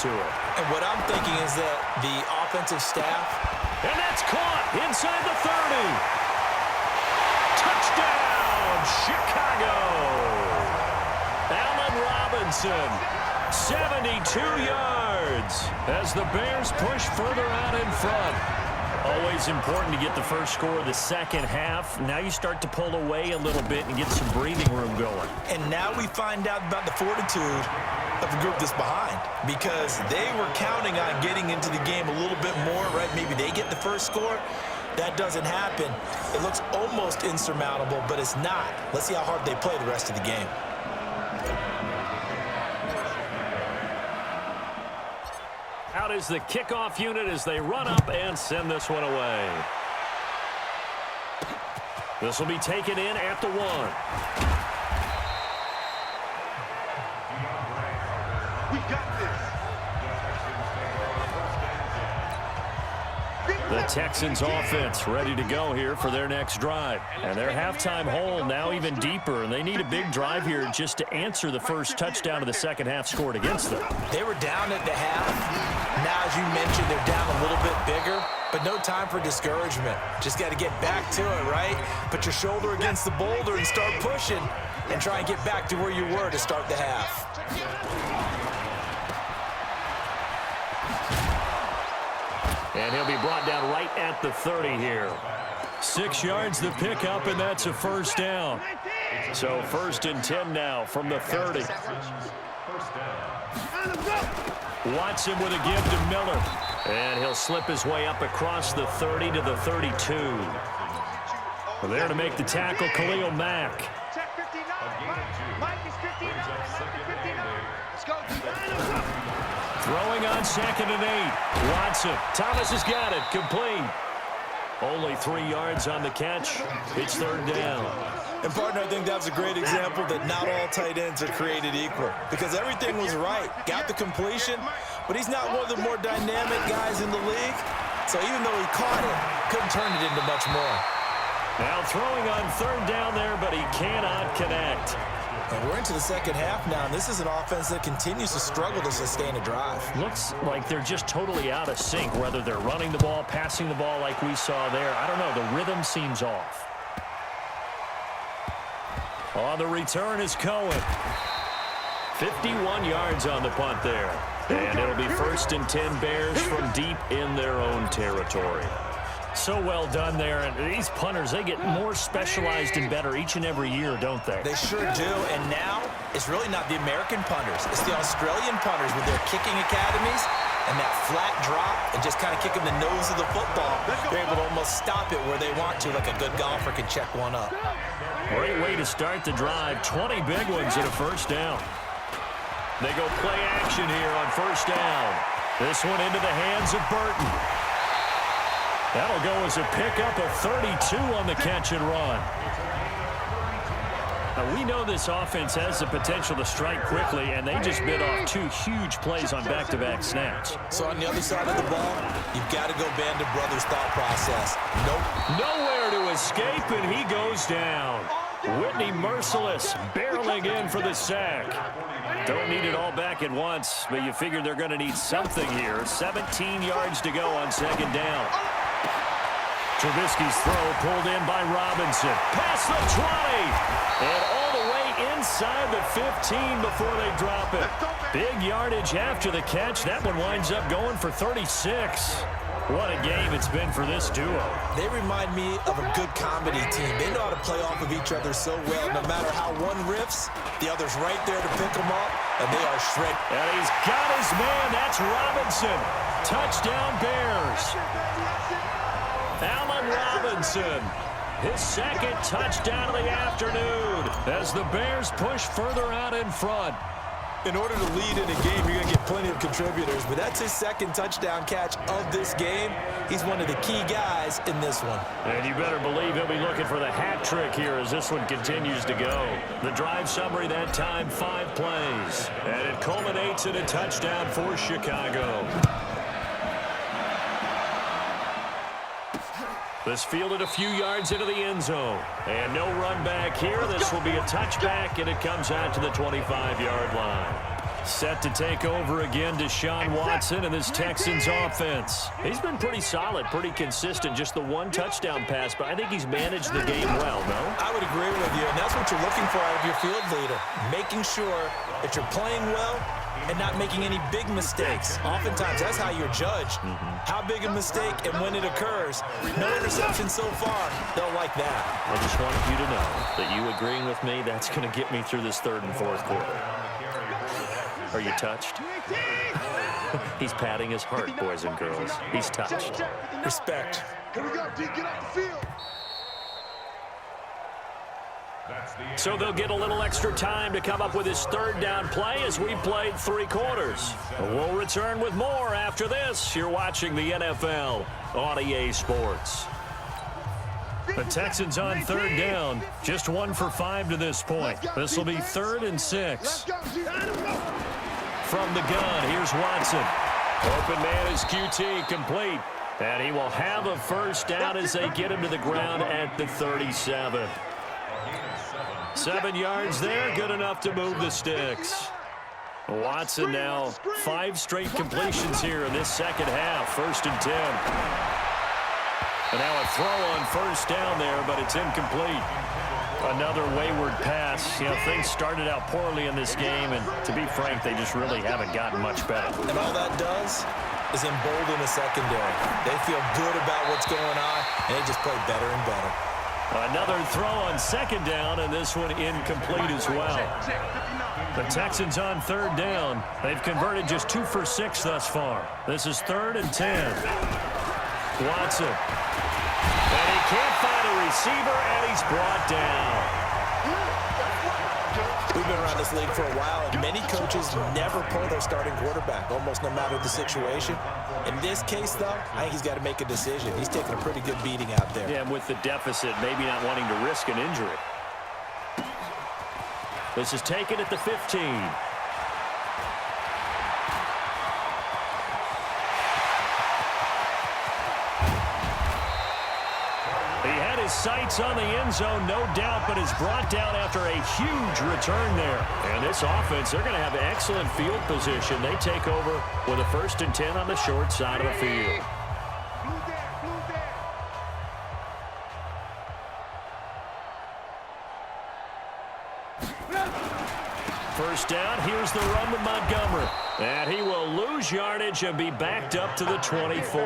to it. And what I'm thinking is that the offensive staff. And that's caught inside the 30. Touchdown, Chicago. Allen Robinson, 72 yards as the Bears push further out in front. Always important to get the first score of the second half. Now you start to pull away a little bit and get some breathing room going. And now we find out about the fortitude of the group that's behind, because they were counting on getting into the game a little bit more, right? Maybe they get the first score. That doesn't happen. It looks almost insurmountable, but it's not. Let's see how hard they play the rest of the game. Out is the kickoff unit as they run up and send this one away. This will be taken in at the 1. We got this. The Texans offense ready to go here for their next drive. And their halftime hole now even deeper, and they need a big drive here just to answer the first touchdown of the second half scored against them. They were down at the half. Now, as you mentioned, they're down a little bit bigger, but no time for discouragement. Just got to get back to it, right? Put your shoulder against the boulder and start pushing and try and get back to where you were to start the half. And he'll be brought down right at the 30 here. 6 yards the pickup, and that's a first down. So 1st and 10 now from the 30. Watson with a give to Miller. And he'll slip his way up across the 30 to the 32. Well, there to make the tackle, Khalil Mack. Check 59. Mike is 59. Let's go. Throwing on 2nd and 8. Watson. Thomas has got it. Complete. Only 3 yards on the catch. It's 3rd down. And, partner, I think that's a great example that not all tight ends are created equal, because everything was right. Got the completion, but he's not one of the more dynamic guys in the league. So even though he caught it, couldn't turn it into much more. Now throwing on 3rd down there, but he cannot connect. And we're into the second half now, and this is an offense that continues to struggle to sustain a drive. Looks like they're just totally out of sync, whether they're running the ball, passing the ball like we saw there. I don't know. The rhythm seems off. On the return is Cohen. 51 yards on the punt there. And it'll be 1st and 10 Bears from deep in their own territory. So well done there. And these punters, they get more specialized and better each and every year, don't they? They sure do. And now it's really not the American punters. It's the Australian punters with their kicking academies and that flat drop and just kind of kicking the nose of the football. They're able to almost stop it where they want to, like a good golfer can check one up. Great way to start the drive. 20 big ones and a first down. They go play action here on 1st down. This one into the hands of Burton. That'll go as a pickup of 32 on the catch and run. Now, we know this offense has the potential to strike quickly, and they just bit off 2 huge plays on back-to-back snaps. So on the other side of the ball, you've got to go Band of Brothers thought process. Nope. Nowhere to escape, and he goes down. Whitney Merciless barreling in for the sack. Don't need it all back at once, but you figure they're going to need something here. 17 yards to go on 2nd down. Trubisky's throw pulled in by Robinson. Past the 20. And all the way inside the 15 before they drop it. Big yardage after the catch. That one winds up going for 36. What a game it's been for this duo. They remind me of a good comedy team. They know how to play off of each other so well. No matter how one riffs, the other's right there to pick them up, and they are shredded. And he's got his man. That's Robinson. Touchdown Bears. Allen Robinson. His 2nd touchdown of the afternoon as the Bears push further out in front. In order to lead in a game, you're going to get plenty of contributors, but that's his 2nd touchdown catch of this game. He's one of the key guys in this one. And you better believe he'll be looking for the hat trick here as this one continues to go. The drive summary that time, 5 plays. And it culminates in a touchdown for Chicago. This fielded a few yards into the end zone. And no run back here. This will be a touchback, and it comes out to the 25-yard line. Set to take over again, Deshaun Watson and this Texans offense. He's been pretty solid, pretty consistent, just the one touchdown pass, but I think he's managed the game well, no? I would agree with you, and that's what you're looking for out of your field leader, making sure that you're playing well and not making any big mistakes. Oftentimes, that's how you're judged. How big a mistake and when it occurs. No interception so far. They'll like that. I just wanted you to know that you agreeing with me, that's going to get me through this third and fourth quarter. Are you touched? He's patting his heart, boys and girls. He's touched. Respect. Here we go, D, get off the field. So they'll get a little extra time to come up with his third down play as we played 3 quarters. We'll return with more after this. You're watching the NFL on EA Sports. The Texans on third down, just 1 for 5 to this point. This will be 3rd and 6. From the gun, here's Watson. Open man is QT, complete. And he will have a first down as they get him to the ground at the 37. 7 yards there, good enough to move the sticks. Watson now 5 straight completions here in this second half. 1st and 10. And now a throw on first down there, but it's incomplete. Another wayward pass. You know, things started out poorly in this game, and to be frank, they just really haven't gotten much better. And all that does is embolden the secondary. They feel good about what's going on, and they just play better and better. Another throw on second down, and this one incomplete as well. The Texans on third down. They've converted just 2 for 6 thus far. This is 3rd and 10. Watson. And he can't find a receiver, and he's brought down. We've been around this league for a while, and many coaches never pull their starting quarterback, almost no matter the situation. In this case, though, I think he's got to make a decision. He's taking a pretty good beating out there. Yeah, and with the deficit, maybe not wanting to risk an injury. This is taken at the 15. He had his sights on the end zone, no doubt, but is brought down after a huge return there. And this offense, they're going to have excellent field position. They take over with a 1st and 10 on the short side of the field. First down, here's the run with Montgomery. And he will lose yardage and be backed up to the 24.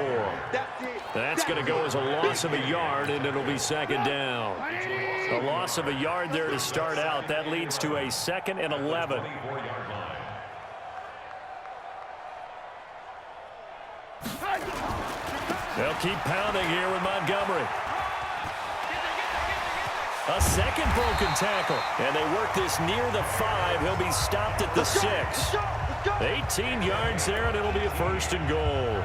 That's going to go as a loss of a yard, and it'll be 2nd down. A loss of a yard there to start out. That leads to a 2nd and 11. They'll keep pounding here with Montgomery. A second broken tackle, and they work this near the 5. He'll be stopped at the 6. 18 yards there, and it'll be a 1st and goal.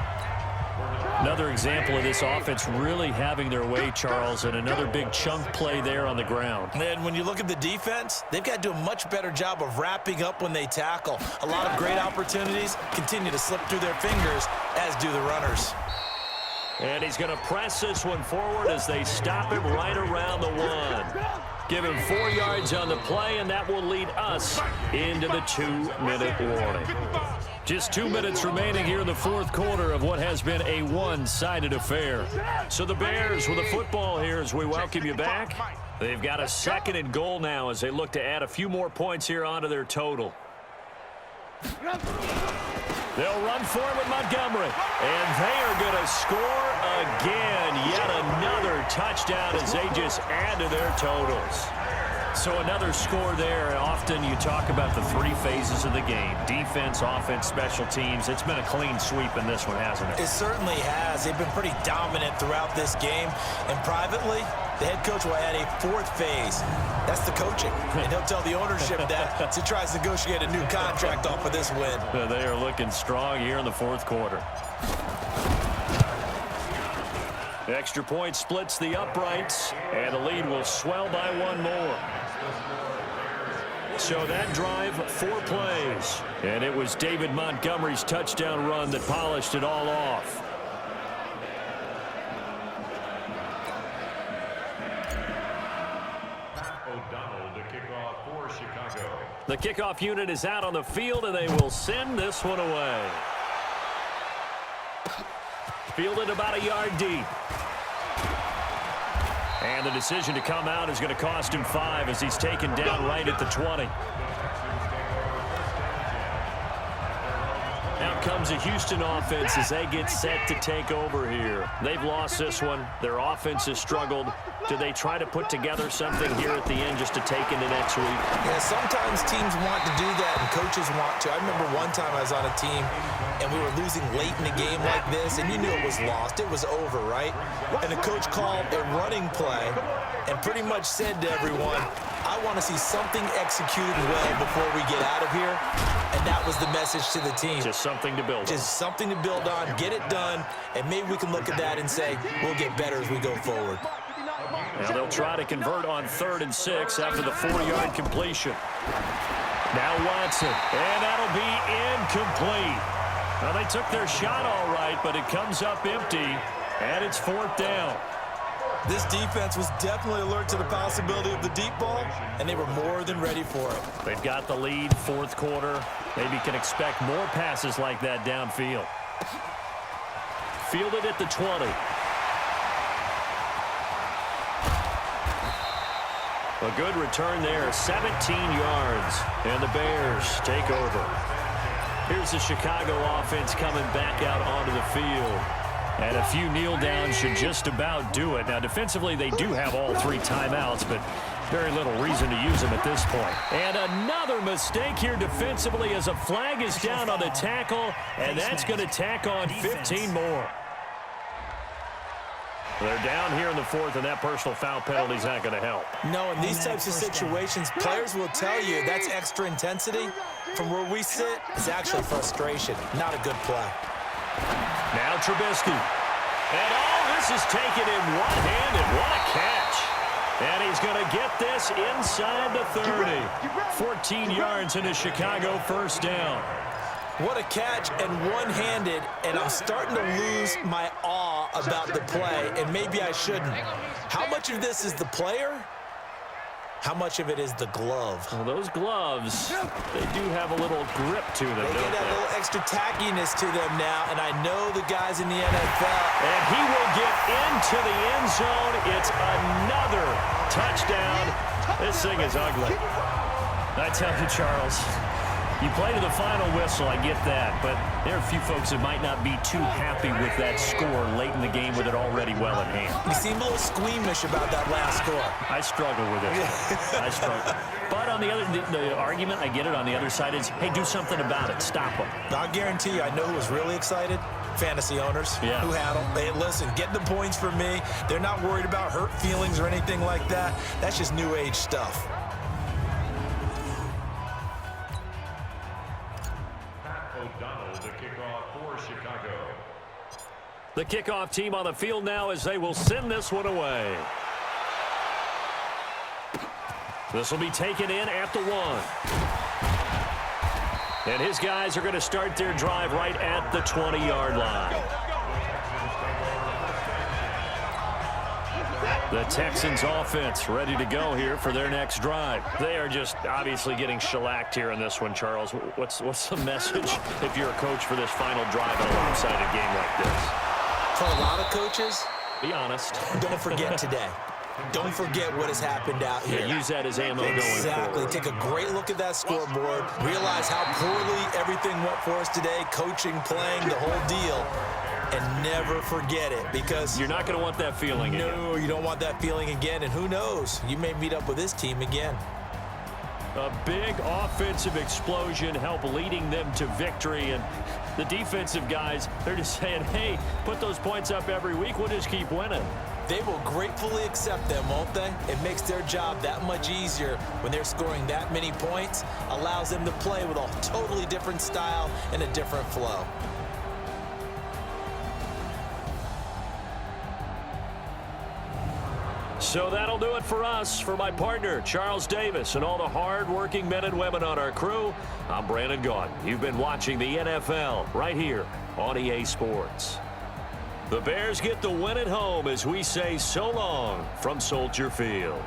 Another example of this offense really having their way, Charles, and another big chunk play there on the ground. And when you look at the defense, they've got to do a much better job of wrapping up when they tackle. A lot of great opportunities continue to slip through their fingers, as do the runners. And he's going to press this one forward as they stop him right around the 1. Give him 4 yards on the play, and that will lead us into the 2-minute warning. Just 2 minutes remaining here in the fourth quarter of what has been a one-sided affair. So the Bears with the football here as we welcome you back. They've got a 2nd and goal now as they look to add a few more points here onto their total. They'll run for it with Montgomery. And they are going to score again. Yet another touchdown as they just add to their totals. So another score there. Often you talk about the 3 phases of the game. Defense, offense, special teams. It's been a clean sweep in this one, hasn't it? It certainly has. They've been pretty dominant throughout this game. And privately, the head coach will add a 4th phase. That's the coaching. And he'll tell the ownership that as he tries to negotiate a new contract off of this win. They are looking strong here in the fourth quarter. The extra point splits the uprights, and the lead will swell by 1 more. So that drive, 4 plays. And it was David Montgomery's touchdown run that polished it all off. O'Donnell to kick off for Chicago. The kickoff unit is out on the field, and they will send this one away. Fielded about a yard deep. And the decision to come out is going to cost him 5 as he's taken down right at the 20. Out comes a Houston offense as they get set to take over here. They've lost this one. Their offense has struggled. Do they try to put together something here at the end just to take into next week? Yeah, sometimes teams want to do that and coaches want to. I remember one time I was on a team and we were losing late in a game like this, and you knew it was lost. It was over, right? And the coach called a running play and pretty much said to everyone, I want to see something executed well before we get out of here. And that was the message to the team. Just something to build on. Just something to build on, get it done, and maybe we can look at that and say, we'll get better as we go forward. Now they'll try to convert on 3rd and 6 after the 4-yard completion. Now Watson, and that'll be incomplete. Well, they took their shot all right, but it comes up empty, and it's 4th down. This defense was definitely alert to the possibility of the deep ball, and they were more than ready for it. They've got the lead, 4th quarter. Maybe can expect more passes like that downfield. Fielded at the 20. A good return there, 17 yards, and the Bears take over. Here's the Chicago offense coming back out onto the field. And a few kneel downs should just about do it. Now, defensively, they do have all 3 timeouts, but very little reason to use them at this point. And another mistake here defensively as a flag is down on the tackle, and that's going to tack on 15 more. They're down here in the 4th, and that personal foul penalty is not going to help. No, in these types of situations, players will tell you that's extra intensity. From where we sit, it's actually frustration, not a good play. Now Trubisky. And all this is taken in one-handed. What a catch. And he's going to get this inside the 30. 14 yards in a Chicago 1st down. What a catch and one-handed, and I'm starting to lose my awe about the play, and maybe I shouldn't. How much of this is the player? How much of it is the glove? Well, those gloves, they do have a little grip to them, They don't get that they? little extra tackiness to them now, and I know the guys in the NFL. And he will get into the end zone. It's another touchdown. This thing is ugly. I tell you, Charles, you play to the final whistle, I get that, but there are a few folks that might not be too happy with that score late in the game with it already well in hand. You seem a little squeamish about that last score. I struggle with it. I struggle. But on the argument, I get it, on the other side is, hey, do something about it. Stop them. I'll guarantee you, I know who was really excited. Fantasy owners who had them. Hey, listen, get the points for me. They're not worried about hurt feelings or anything like that. That's just new age stuff. The kickoff team on the field now as they will send this one away. This will be taken in at the 1. And his guys are going to start their drive right at the 20-yard line. The Texans offense ready to go here for their next drive. They are just obviously getting shellacked here in this one, Charles. What's the message if you're a coach for this final drive in a lopsided game like this? For a lot of coaches, be honest. Don't forget today. Don't forget what has happened out here. Yeah, use that as ammo going forward. Exactly. Take a great look at that scoreboard. Realize how poorly everything went for us today. Coaching, playing, the whole deal. And never forget it, because you're not going to want that feeling again. No, you don't want that feeling again. And who knows? You may meet up with this team again. A big offensive explosion help leading them to victory. And the defensive guys, they're just saying, hey, put those points up every week. We'll just keep winning. They will gratefully accept them, won't they? It makes their job that much easier when they're scoring that many points. Allows them to play with a totally different style and a different flow. So that'll do it for us. For my partner, Charles Davis, and all the hard-working men and women on our crew, I'm Brandon Gaudin. You've been watching the NFL right here on EA Sports. The Bears get the win at home as we say so long from Soldier Field.